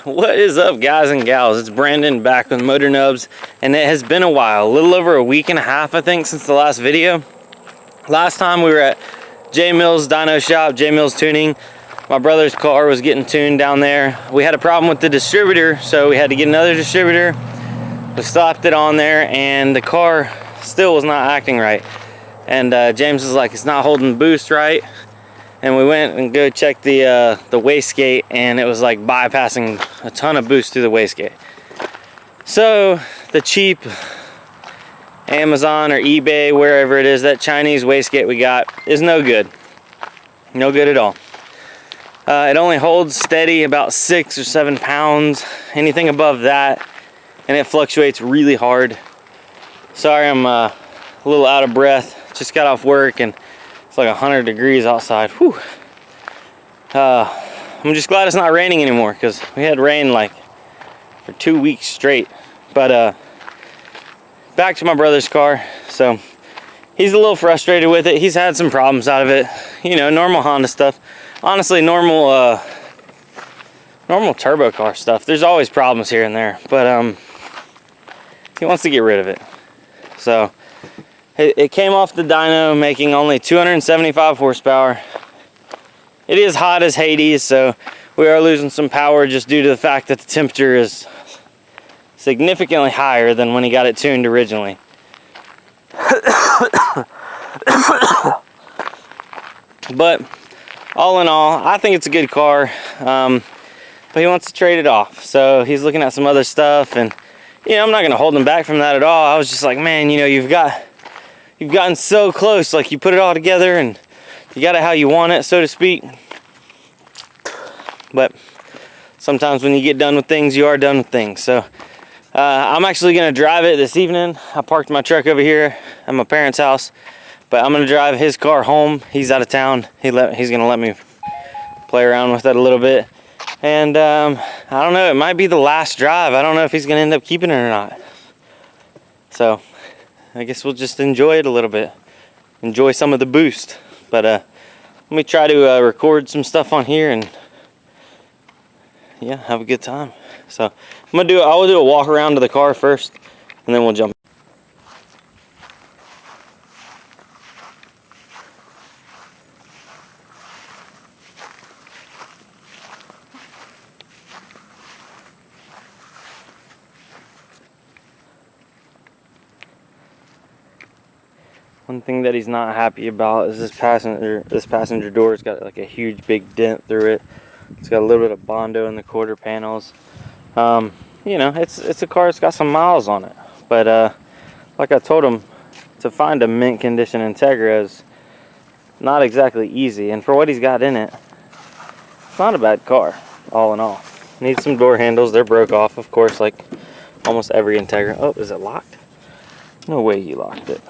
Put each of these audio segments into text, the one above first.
What is up, guys and gals? It's Brandon back with Motor Nubs, and it has been a while, a little over a week and a half, I think, since the last video. Last time we were at jmills dyno shop, jmills tuning. My brother's car was getting tuned down there. We had a problem with the distributor, so we had to get another distributor. We slapped it on there, and the car still was not acting right. And James was like, it's not holding boost right. And we went and go check the wastegate, and it was like bypassing a ton of boost through the wastegate. So the cheap Amazon or eBay, wherever it is, that Chinese wastegate we got is no good. No good at all. It only holds steady about 6 or 7 pounds. Anything above that, and it fluctuates really hard. Sorry, I'm a little out of breath. Just got off work, and it's like 100 degrees outside. Whew. I'm just glad it's not raining anymore, because we had rain like for 2 weeks straight. But back to my brother's car. So he's a little frustrated with it. He's had some problems out of it. You know, normal Honda stuff. Honestly, normal turbo car stuff. There's always problems here and there, but he wants to get rid of it. So it came off the dyno making only 275 horsepower. It is hot as Hades, so we are losing some power just due to the fact that the temperature is significantly higher than when he got it tuned originally. But all in all, I think it's a good car, but he wants to trade it off. So he's looking at some other stuff, and you know, I'm not going to hold him back from that at all. I was just like, man, you know, you've gotten so close. Like, you put it all together and you got it how you want it, so to speak. But sometimes when you get done with things, you are done with things. So I'm actually going to drive it this evening. I parked my truck over here at my parents' house, but I'm going to drive his car home. He's out of town. He's going to let me play around with it a little bit. And I don't know, it might be the last drive. I don't know if he's going to end up keeping it or not. So I guess we'll just enjoy it a little bit. Enjoy some of the boost. But let me try to record some stuff on here and yeah, have a good time. So I will do a walk around to the car first, and then we'll jump. One thing that he's not happy about is this passenger door's got like a huge big dent through it. It's got a little bit of Bondo in the quarter panels. You know, it's a car that's got some miles on it. But like I told him, to find a mint condition Integra is not exactly easy. And for what he's got in it, it's not a bad car, all in all. Needs some door handles. They're broke off, of course, like almost every Integra. Oh, is it locked? No way he locked it.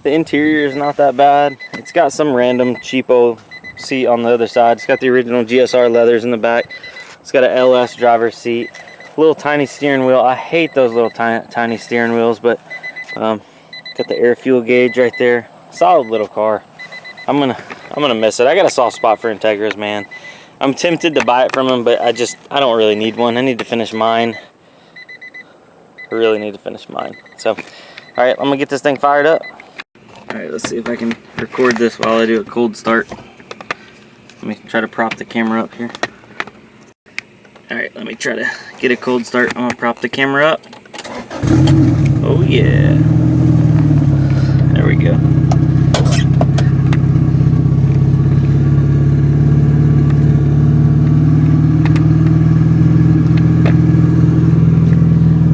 The interior is not that bad. It's got some random cheapo seat on the other side. It's got the original GSR leathers in the back. It's got an LS driver's seat. Little tiny steering wheel. I hate those little tiny steering wheels, but got the air fuel gauge right there. Solid little car. I'm gonna miss it. I got a soft spot for Integras, man. I'm tempted to buy it from him, but I don't really need one. I need to finish mine. I really need to finish mine. So, all right, I'm gonna get this thing fired up. Alright, let's see if I can record this while I do a cold start. Let me try to prop the camera up here. Alright, let me try to get a cold start. I'm going to prop the camera up. Oh yeah. There we go.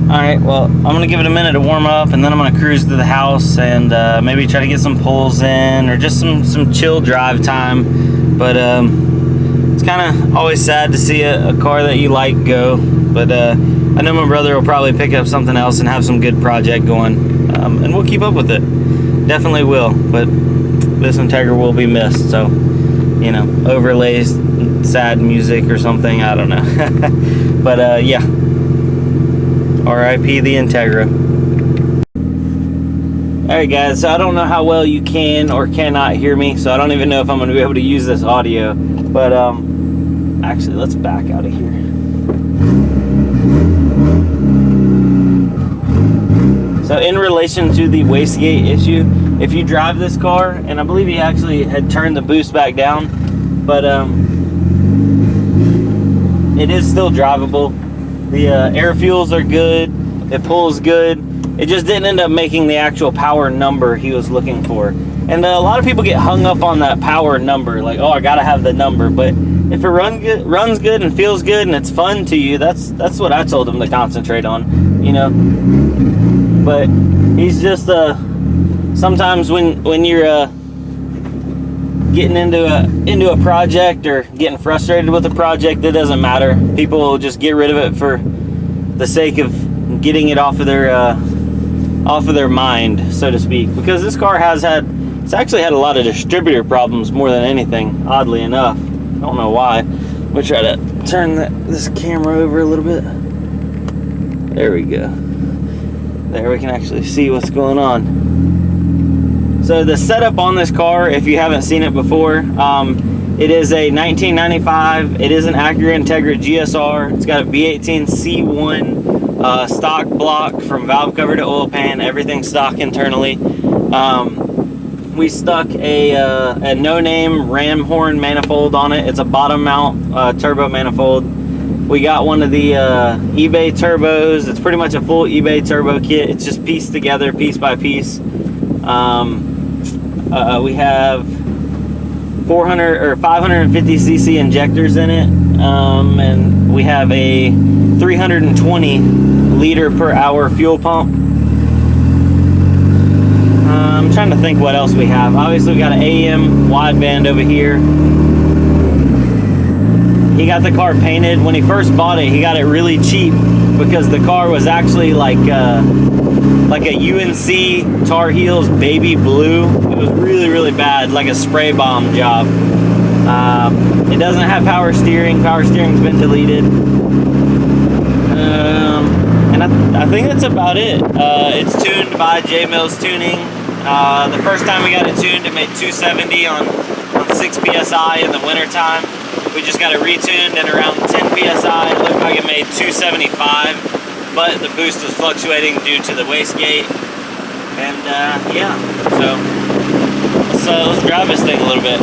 Alright, well, I'm going to give it a minute to warm up, and then I'm going to cruise to the house and maybe try to get some pulls in, or just some chill drive time. But it's kind of always sad to see a car that you like go. But I know my brother will probably pick up something else and have some good project going. And we'll keep up with it. Definitely will. But this Integra will be missed. So, you know, overlays sad music or something. I don't know. But yeah. R.I.P. the Integra. Alright guys, so I don't know how well you can or cannot hear me, so I don't even know if I'm going to be able to use this audio, but Actually, let's back out of here. So in relation to the wastegate issue, if you drive this car, and I believe he actually had turned the boost back down, but it is still drivable. The air fuels are good, it pulls good. It just didn't end up making the actual power number he was looking for. And a lot of people get hung up on that power number, like, oh, I gotta have the number. But if it runs good and feels good and it's fun to you, that's what I told him to concentrate on, you know. But he's just sometimes when you're getting into a project or getting frustrated with a project, it doesn't matter. People will just get rid of it for the sake of getting it off of their mind, so to speak. Because this car it's actually had a lot of distributor problems more than anything, oddly enough. I don't know why. I'm gonna try to turn this camera over a little bit. There we go. There we can actually see what's going on. So the setup on this car, if you haven't seen it before, it is a 1995. It is an Acura Integra GSR. It's got a V18 C1 stock block from valve cover to oil pan, everything stock internally. We stuck a no-name ram horn manifold on it. It's a bottom mount turbo manifold. We got one of the eBay turbos. It's pretty much a full eBay turbo kit. It's just pieced together piece by piece. We have 400 or 550 cc injectors in it, and we have a 320 liter per hour fuel pump. I'm trying to think what else we have. Obviously we got an AM wideband over here. He got the car painted. When he first bought it, he got it really cheap because the car was actually like a UNC Tar Heels baby blue. It was really, really bad, like a spray bomb job. It doesn't have power steering. Power steering's been deleted. And I think that's about it. It's tuned by jmills tuning. The first time we got it tuned, it made 270 on 6 psi in the wintertime. We just got it retuned at around 10 psi. It looked like it made 275, but the boost was fluctuating due to the wastegate. And yeah, so let's drive this thing a little bit.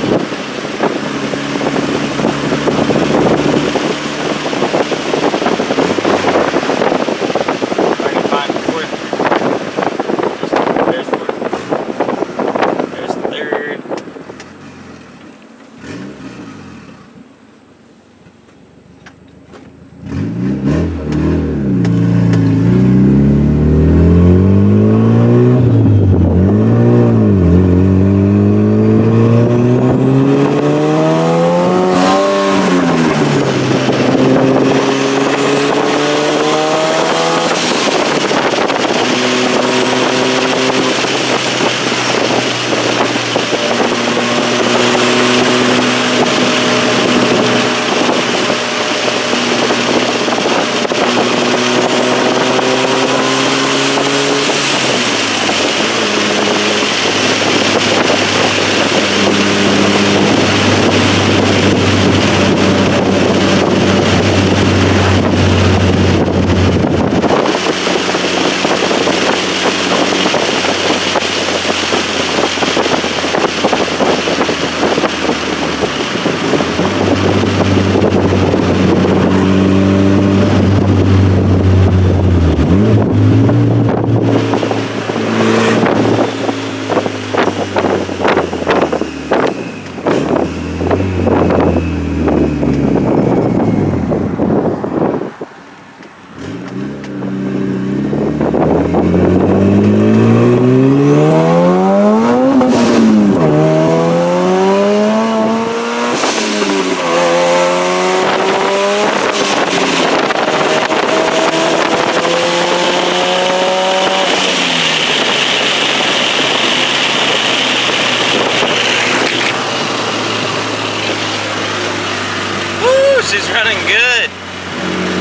She's running good.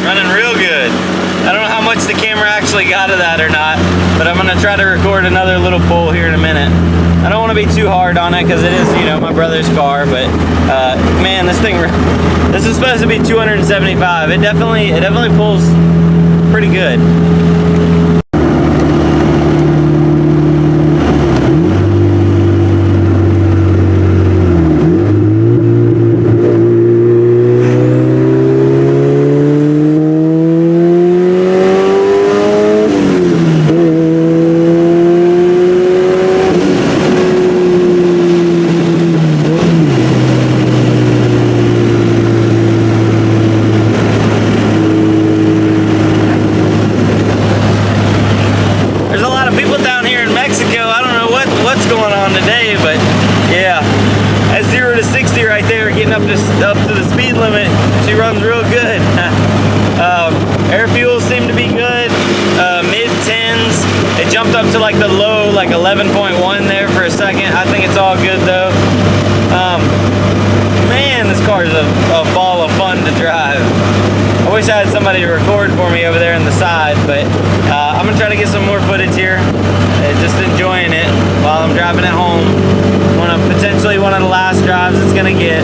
Running real good. I don't know how much the camera actually got of that or not, but I'm gonna try to record another little pull here in a minute. I don't want to be too hard on it because it is, you know, my brother's car, but man, this is supposed to be 275. It definitely pulls pretty good. Up to the speed limit, she runs real good. Air fuels seem to be good, mid 10s. It jumped up to like the low, like 11.1 there for a second. I think it's all good though. Man, this car is a ball of fun to drive. I wish I had somebody to record for me over there on the side, but I'm gonna try to get some more footage here. Just enjoying it while I'm driving it home. Potentially one of the last drives it's gonna get.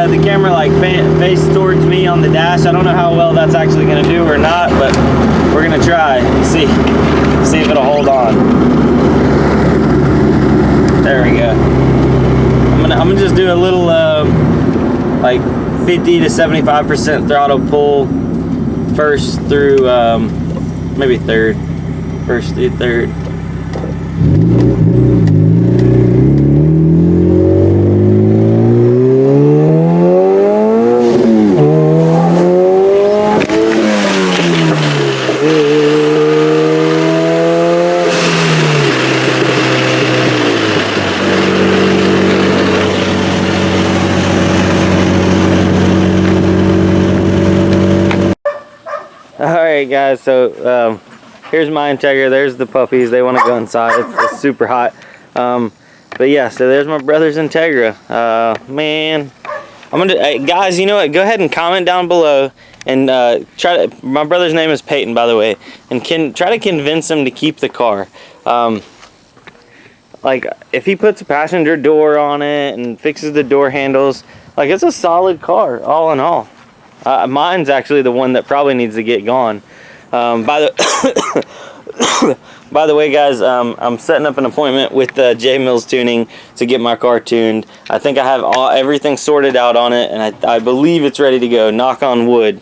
The camera like face towards me on the dash. I don't know how well that's actually going to do or not, but we're going to try and see if it'll hold on. There we go. I'm gonna just do a little like 50 to 75% throttle pull first through maybe third, first through third. Alright guys, so here's my Integra, there's the puppies, they want to go inside, it's super hot. But yeah, so there's my brother's Integra. Man, I'm gonna, guys, you know what, go ahead and comment down below and my brother's name is Peyton, by the way, and try to convince him to keep the car. Like, if he puts a passenger door on it and fixes the door handles, like, it's a solid car, all in all. Mine's actually the one that probably needs to get gone. By the way, guys, I'm setting up an appointment with jmills Tuning to get my car tuned. I think I have everything sorted out on it, and I believe it's ready to go. Knock on wood.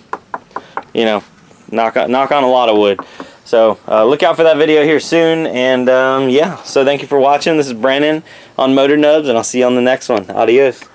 You know, knock on a lot of wood. So look out for that video here soon. And yeah, so thank you for watching. This is Brandon on Motor Nubs, and I'll see you on the next one. Adios.